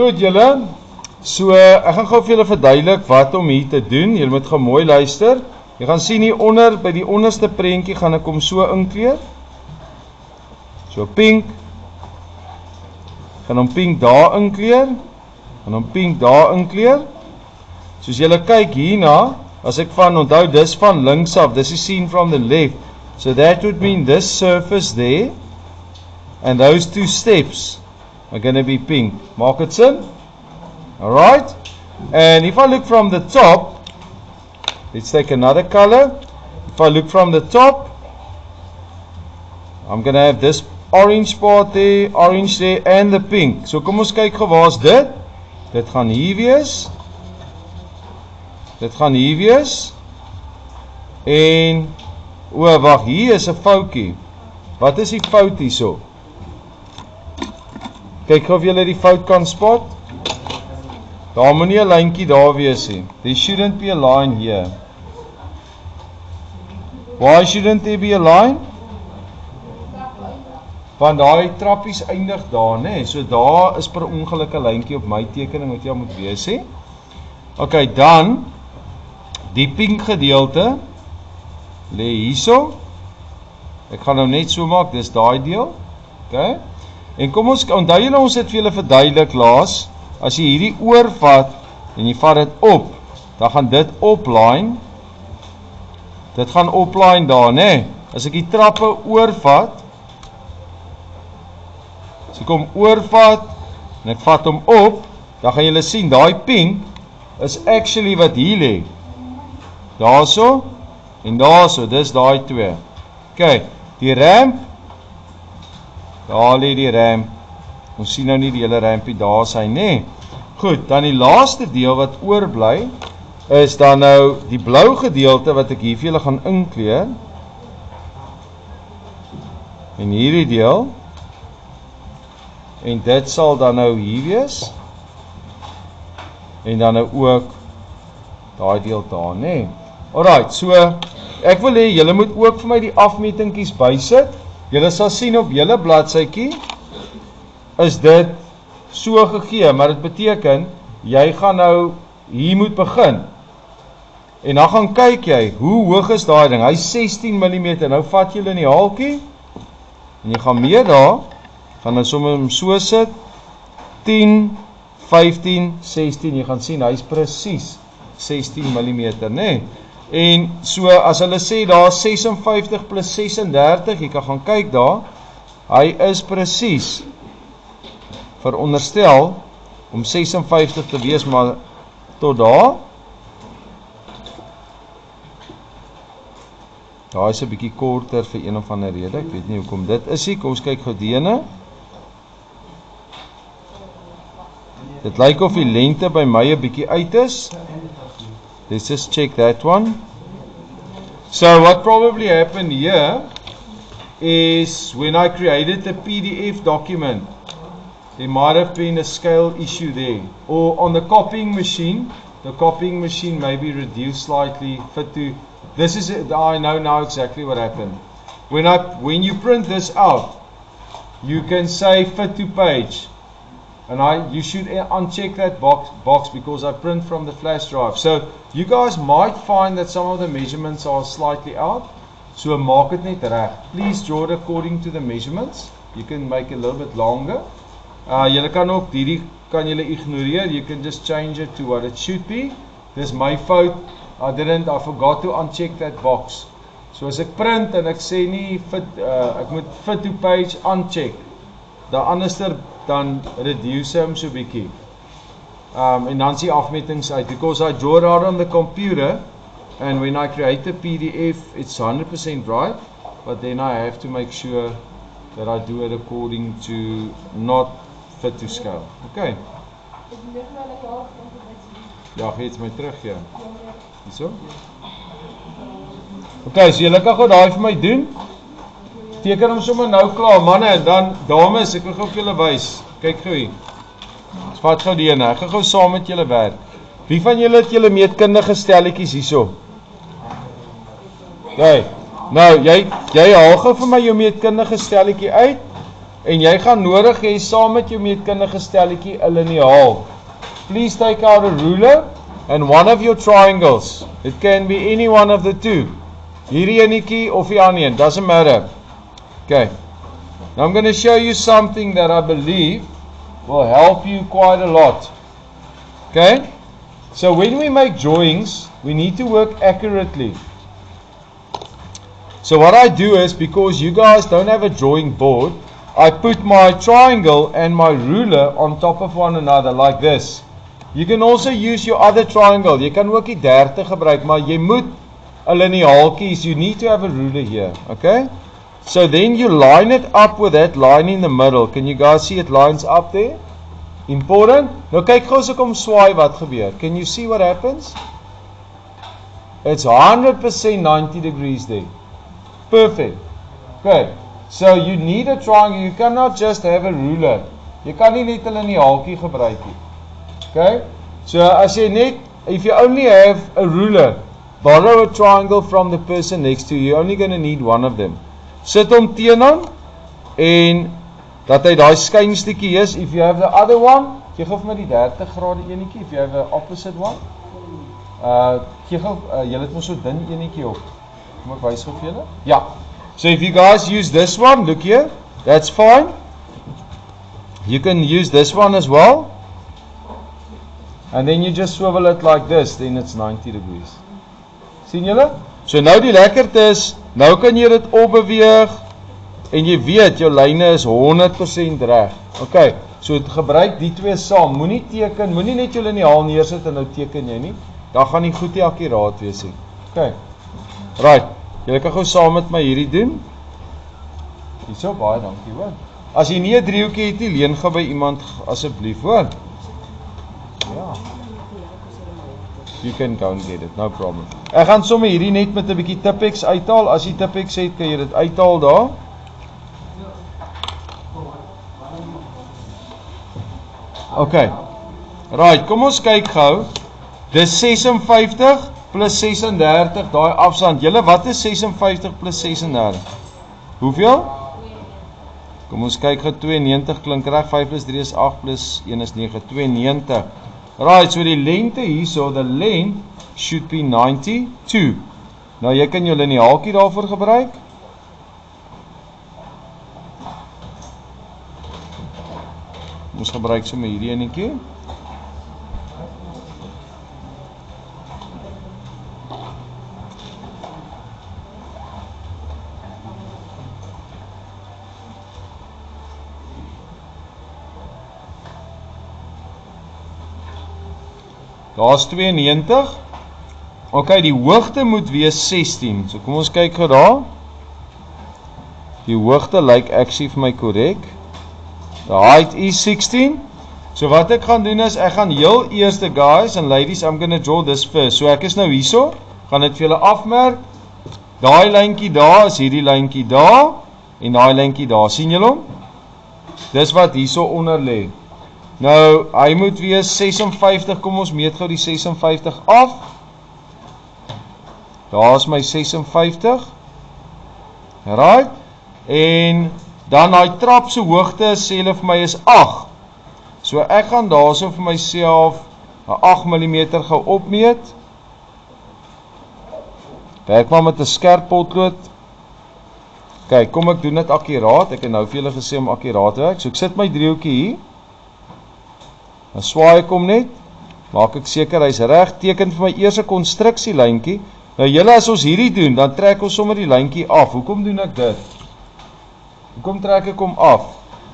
Goed julle, so ek gaan gou vir julle verduidelik wat om hier te doen. Julle moet gou mooi luister. Jy gaan sien hier onder, by die onderste prentjie gaan ek hom so inkleur. So pink. Gaan hom pink daar inkleur. Gaan hom pink daar inkleur. Soos julle kyk hierna, as ek van onthou dis van links af, this is seen from the left. So that would mean this surface there and those two steps are going to be pink. Maak het sin? Alright. And if I look from the top, let's take another color. If I look from the top, I'm going to have this orange part there, orange there, and the pink. So kom ons kyk gou, waar is dit? Dit gaan hier wees. Dit gaan hier wees. En, wag, hier is 'n foutjie. Wat is die fout hierso? Kyk of julle die fout kan spot. Daar moet nie 'n lyntjie daar wees nie. There shouldn't be a line here. Why shouldn't there be a line? Want daai trappies eindig daar, né? So daar is per ongeluk 'n lyntjie op my tekening wat jy moet wees, hè? Okay, dan die pink gedeelte lê hierso. Ek gaan nou net so maak, dis daai deel. Okay? En kom ons onthou julle, ons het vir julle verduidelik laas, as jy hierdie oorvat en jy vat dit op, dan gaan dit opline. Dit gaan opline daar, né? As ek die trappe oorvat, as ek hom oorvat en ek vat hom op, dan gaan julle sien daai pink is actually wat hier lê. Daarso en daarso, dis daai twee. Okay, die ramp, daar lê die ramp. Ons sien nou nie die hele rampie daar sy nie. Goed, dan die laaste deel wat oorbly is dan nou die blou gedeelte wat ek hier vir julle gaan inkleur. En hierdie deel. En dit sal dan nou hier wees. En dan nou ook daai deel daar, nê. Alright, so ek wil hê julle moet ook vir my die afmetingkies bysit. Julle sal sien op julle bladsytjie is dit so gegee, maar dit beteken jy gaan nou hier moet begin. En dan gaan kyk jy, hoe hoog is daai ding? Hy's 16 mm. Nou vat julle in die haaltjie en jy gaan mee daar, gaan nou sommer hom so sit. 10, 15, 16. Jy gaan sien hy's presies 16 mm, né? En so as hulle sê daar 56 plus 36, jy kan gaan kyk daar. Hy is presies veronderstel om 56 te wees, maar tot daar. Daar is 'n bietjie korter vir een of ander rede. Ek weet nie hoekom dit is nie. Kom ons kyk gou die ene. Dit lyk of die lengte by my 'n bietjie uit is. Let's just check that one. So what probably happened here is when I created the PDF document, there might have been a scale issue there. Or on the copying machine, the copying machine may be reduced slightly fit to. This is it, I know now exactly what happened. When you print this out, you can say fit to page. And you should uncheck that box because I print from the flash drive. So you guys might find that some of the measurements are slightly out. So maak het net reg. Please draw it according to the measurements. You can make it a little bit longer. Julle kan ook hierdie kan julle ignoreer. You can just change it to what it should be. Dis my fout. I forgot to uncheck that box. So as ek print en ek sê nie fit, ek moet fit to page uncheck. Dan anderster dan reduce hom so bietjie. En dan is die afmetings uit. Because I draw it out on the computer and when I create the PDF it's 100% right, but then I have to make sure that I do it according to not fit to scale. Okay. Ja, gee dit my terug ja. Hierso. Okay, so julle kan gou daai vir my doen. Teken hom sommer nou klaar, manne, en dan dames, ek wil gou vir julle wys. Kyk gou hier. Ons vat gou die ene. Ek gaan gou saam met julle werk. Wie van julle het julle meetkundige stelletjies hierso? Okay. Nou, jy haal gou vir my jou meetkundige stelletjie uit En jy gaan nodig hê saam met jou meetkundige stelletjie 'n liniaal. Please take out a ruler and one of your triangles. It can be any one of the two. Hierdie enetjie of die ander een, doesn't matter. Okay. Now I'm going to show you something that I believe will help you quite a lot. Okay? So when we make drawings, we need to work accurately. So what I do is, because you guys don't have a drawing board, I put my triangle and my ruler on top of one another like this. You can also use your other triangle. Jy kan ook die 30 gebruik, maar jy moet 'n liniaal kies. You need to have a ruler here, okay? So then you line it up with that line in the middle. Can you guys see it lines up there? Important. Nou kyk gou as ek hom swaai wat gebeur. Can you see what happens? It's 100% 90 degrees there. Perfect. Good. So you need a triangle. You cannot just have a ruler. Jy kan nie net 'n liniaaltjie gebruik nie. Okay? So as jy net, if you only have a ruler, borrow a triangle from the person next to you. You're only going to need one of them. Sit hom teen hom en dat hy daai skynstukkie is. If you have the other one, gee gou vir my die 30 grade enetjie. If you have the opposite one, gee gou, julle het mos so dun enetjie op. Kom ek wys gou vir julle? Ja. So if you guys use this one, look here, that's fine. You can use this one as well. And then you just swivel it like this, then it's 90 degrees. Sien julle? So nou die lekkerte is, nou kan jy dit opbeweeg en jy weet jou lyne is 100% reg. Okay, so gebruik die twee saam. Moenie teken, moenie net jou liniaal neersit en nou teken jy nie. Dan gaan nie goed nie akkuraat wees nie. Okay. Right. Julle kan gou saam met my hierdie doen. Hierso, baie dankie, hoor. As jy nie 'n driehoekie het nie, leen gou by iemand asseblief, hoor. Ja. You can go and get it, no problem. Ek gaan sommer hierdie net met 'n bietjie Tipp-Ex uithaal. As jy Tipp-Ex het, kan jy dit uithaal daar. Okay. Right, kom ons kyk gou. Dis 56 plus 36, daai afstand. Julle, wat is 56 plus 36? Hoeveel? Kom ons kyk gou, 92 klink reg. 5 plus 3 is 8 plus 1 is 9, 92. Right, so die lengte hierso, the length should be 92. Nou jy kan jou liniaaltjie daarvoor gebruik. Ons gebruik sommer hierdie enetjie. Daar's 92. Okay, die hoogte moet wees 16. So kom ons kyk gou daar. Die hoogte lyk actually vir my korrek. The height is 16. So wat ek gaan doen is, ek gaan heel eerste, guys and ladies, I'm going to draw this first. So ek is nou hierso, gaan dit vir julle afmerk. Daai lyntjie daar is hierdie lyntjie daar en daai lyntjie daar. Sien julle hom? Dis wat hierso onder lê. Nou, hy moet wees 56, kom ons meet gou die 56 af. Daar is my 56. Right? En dan die trap se hoogte sê hulle vir my is 8. So ek gaan daarso vir myself 'n 8 mm gou opmeet. Werk maar met 'n skerp potlood. Kyk, kom ek doen dit akkuraat. Ek het nou vir julle gesê om akkuraat te werk. So ek sit my driehoekie hier. Dan swaai ek hom net. Maak ek seker hy's reg. Teken vir my eers 'n konstruksielyntjie. Nou julle, as ons hierdie doen, dan trek ons sommer die lyntjie af. Hoekom doen ek dit? Hoekom trek ek hom af?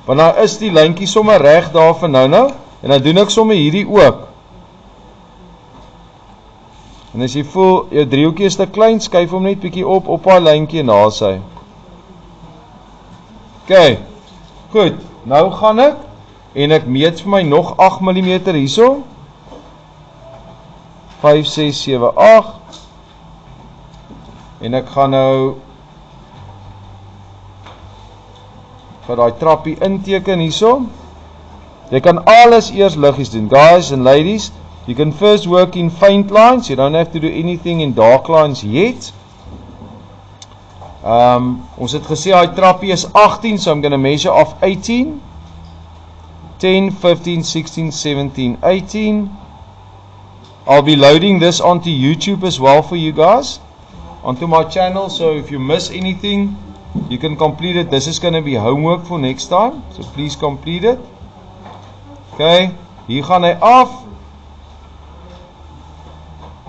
Want nou is die lyntjie sommer reg daar vir nou. En dan doen ek sommer hierdie ook. En as jy voel, jou driehoekie is te klein, skuif hom net bietjie op haar lyntjie na sy. Okay, goed, nou gaan ek, en ek meet vir my nog 8 mm hierso. 5, 6, 7, 8. En ek gaan nou vir daai trappie inteken hierso. Jy kan alles eers liggies doen. Guys and ladies, you can first work in faint lines. You don't have to do anything in dark lines yet. Ons het gesê hy trappie is 18, so I'm going to measure off 18, 10, 15, 16, 17, 18. I'll be loading this onto YouTube as well for you guys, onto my channel, so if you miss anything, you can complete it. This is going to be homework for next time, so please complete it. Okay, hier gaan hy af.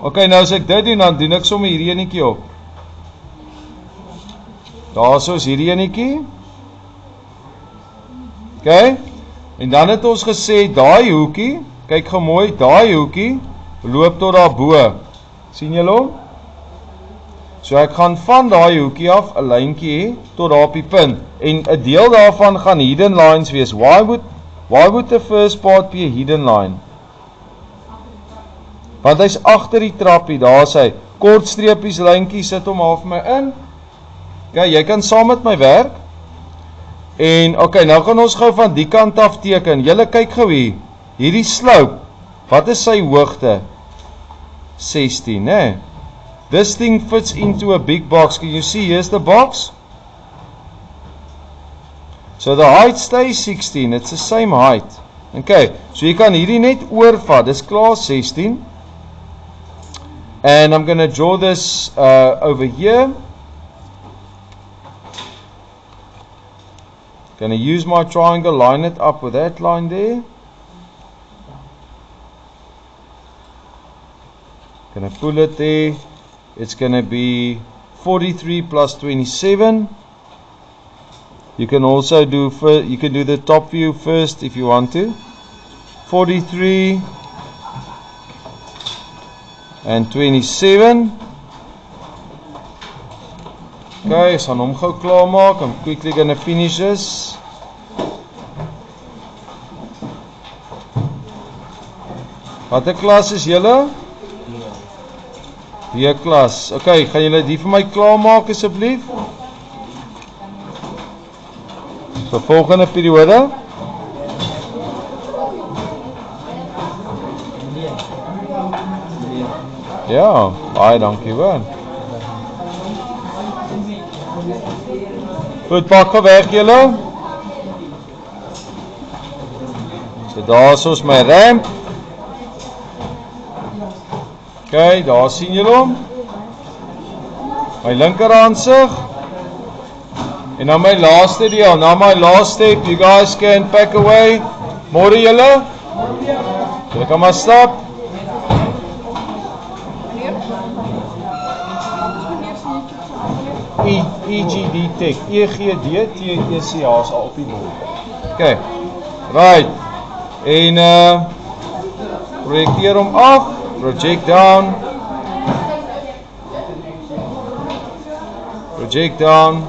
Okay, nou as ek dit doen, dan doen ek sommer hierdie enetjie op. Daar so is hierdie enetjie. Okay, en dan het ons gesê, daai hoekie, kyk gou mooi, daai hoekie, loop tot daar bo. Sien julle hom? So ek gaan van daai hoekie af 'n lyntjie hê tot daar op die punt. En 'n deel daarvan gaan hidden lines wees. Why would the first part be a hidden line? Want hy's agter die trappie, daar is hy. Kort streepies, lyntjie, sit hom half my in. Okay, jy kan saam met my werk. En okay, nou gaan ons gou van die kant af teken. Julle kyk gou hier. Hierdie slope. Wat is sy hoogte? 16, né? This thing fits into a big box. Can you see? Here's the box. So the height stays 16. It's the same height. Okay, so jy kan hierdie net oorvat. Dis klaar 16. And I'm going to draw this over here. Going to use my triangle, line it up with that line there. Going to pull it there. It's going to be 43 plus 27. You can also do the top view first if you want to. 43 and 27. Okay, so hom gou klaar maak. I'm quickly going to finish this. Watter klas is julle? Die klas. Okay, gaan julle die vir my klaar maak asseblief? Vir volgende periode. Ja, baie dankie hoor. Goed, pak gou weg julle. So daar is my ramp. Okay, daar sien julle hom. My linkerhandsig. En dan my laaste deel, now my last step, you guys can pack away. Môre julle? Julle kan maar stap. EGD Tech, EGD TECH is al op die bord. Okay, right. En projekteer hom af, project down. Project down.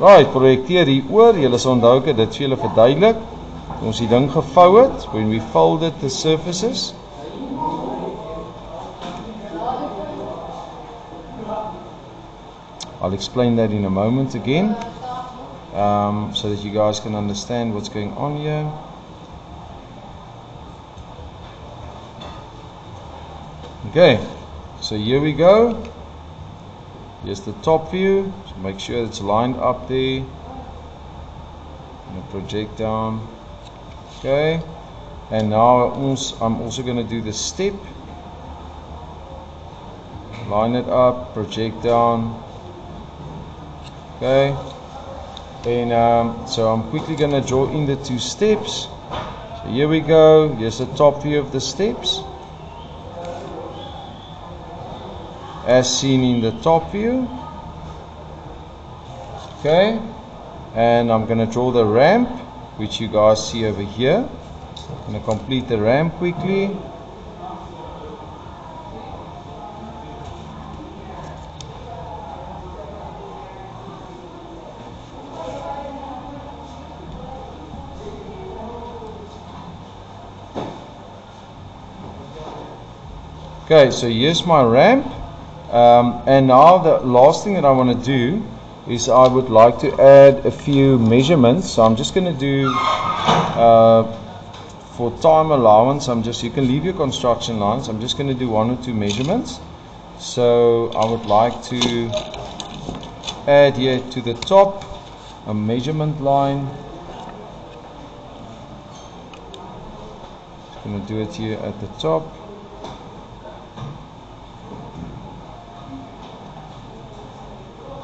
Right, projekteer hier oor. Julle sal onthou ek het dit vir julle verduidelik. Ons die ding gevou het, when we folded the surfaces. I'll explain that in a moment again, so that you guys can understand what's going on here. Okay, so here we go. Here's the top view, so make sure it's lined up there. And project down. Okay, and now I'm also going to do the step. Line it up, project down. Okay, and so I'm quickly going to draw in the two steps. So here we go. Here's the top view of the steps, as seen in the top view. Okay, and I'm going to draw the ramp, which you guys see over here. I'm going to complete the ramp quickly. Okay, so here's my ramp, and now the last thing that I want to do is I would like to add a few measurements. So I'm just going to do for time allowance, you can leave your construction lines. I'm just going to do 1 or 2 measurements. So I would like to add here to the top a measurement line. Just going to do it here at the top.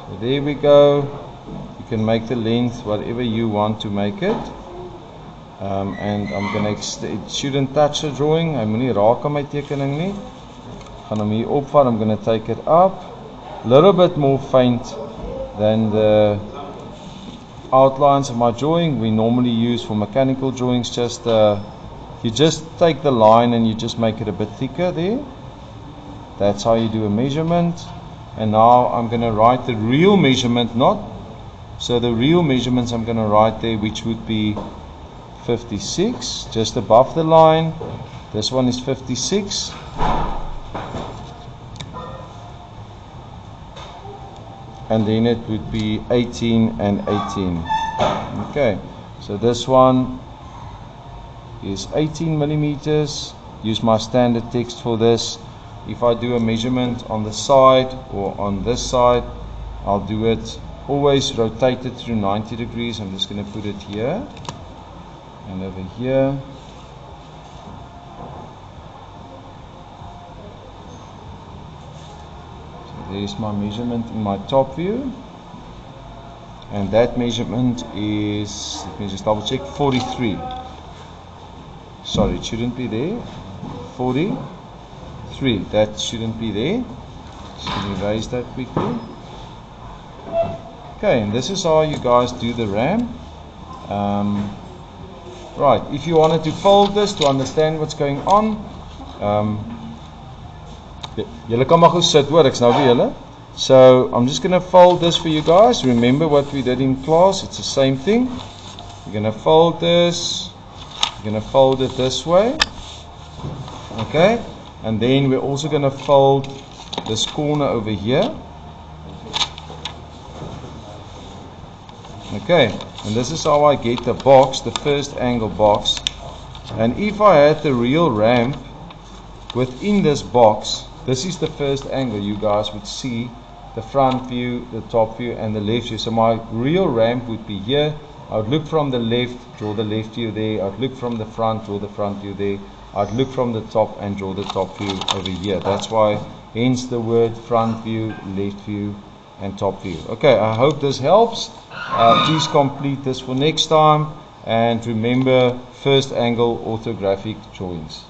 So there we go. You can make the length whatever you want to make it. And I'm going to it shouldn't touch the drawing. I moenie raak aan my tekening nie. Gaan hom hier opvat. I'm going to take it up. A little bit more faint than the outlines of my drawing. We normally use for mechanical drawings you just take the line and you just make it a bit thicker there. That's how you do a measurement. And now I'm going to write the real measurement, so the real measurements I'm going to write there, which would be 56, just above the line. This one is 56. And then it would be 18 and 18. Okay, so this one is 18 millimeters. Use my standard text for this. If I do a measurement on the side or on this side, I'll do it, always rotate it through 90 degrees. I'm just going to put it here and over here. So there's my measurement in my top view. And that measurement is, let me just double check, 43. Sorry, it shouldn't be there. 43. That shouldn't be there. Just going to erase that quickly. Okay, and this is how you guys do the RAM. Right, if you wanted to fold this to understand what's going on, julle kan maar goed sit hoor, ek's nou by julle. So I'm just going to fold this for you guys. Remember what we did in class, it's the same thing. You're going to fold this, you're going to fold it this way. Okay, and then we're also going to fold this corner over here. Okay, and this is how I get the box, the first angle box. And if I had the real ramp within this box, this is the first angle. You guys would see the front view, the top view, and the left view. So my real ramp would be here. I would look from the left, draw the left view there. I would look from the front, draw the front view there. I'd look from the top and draw the top view over here. That's why, hence the word front view, left view, and top view. Okay, I hope this helps. Please complete this for next time. And remember, first angle orthographic drawings.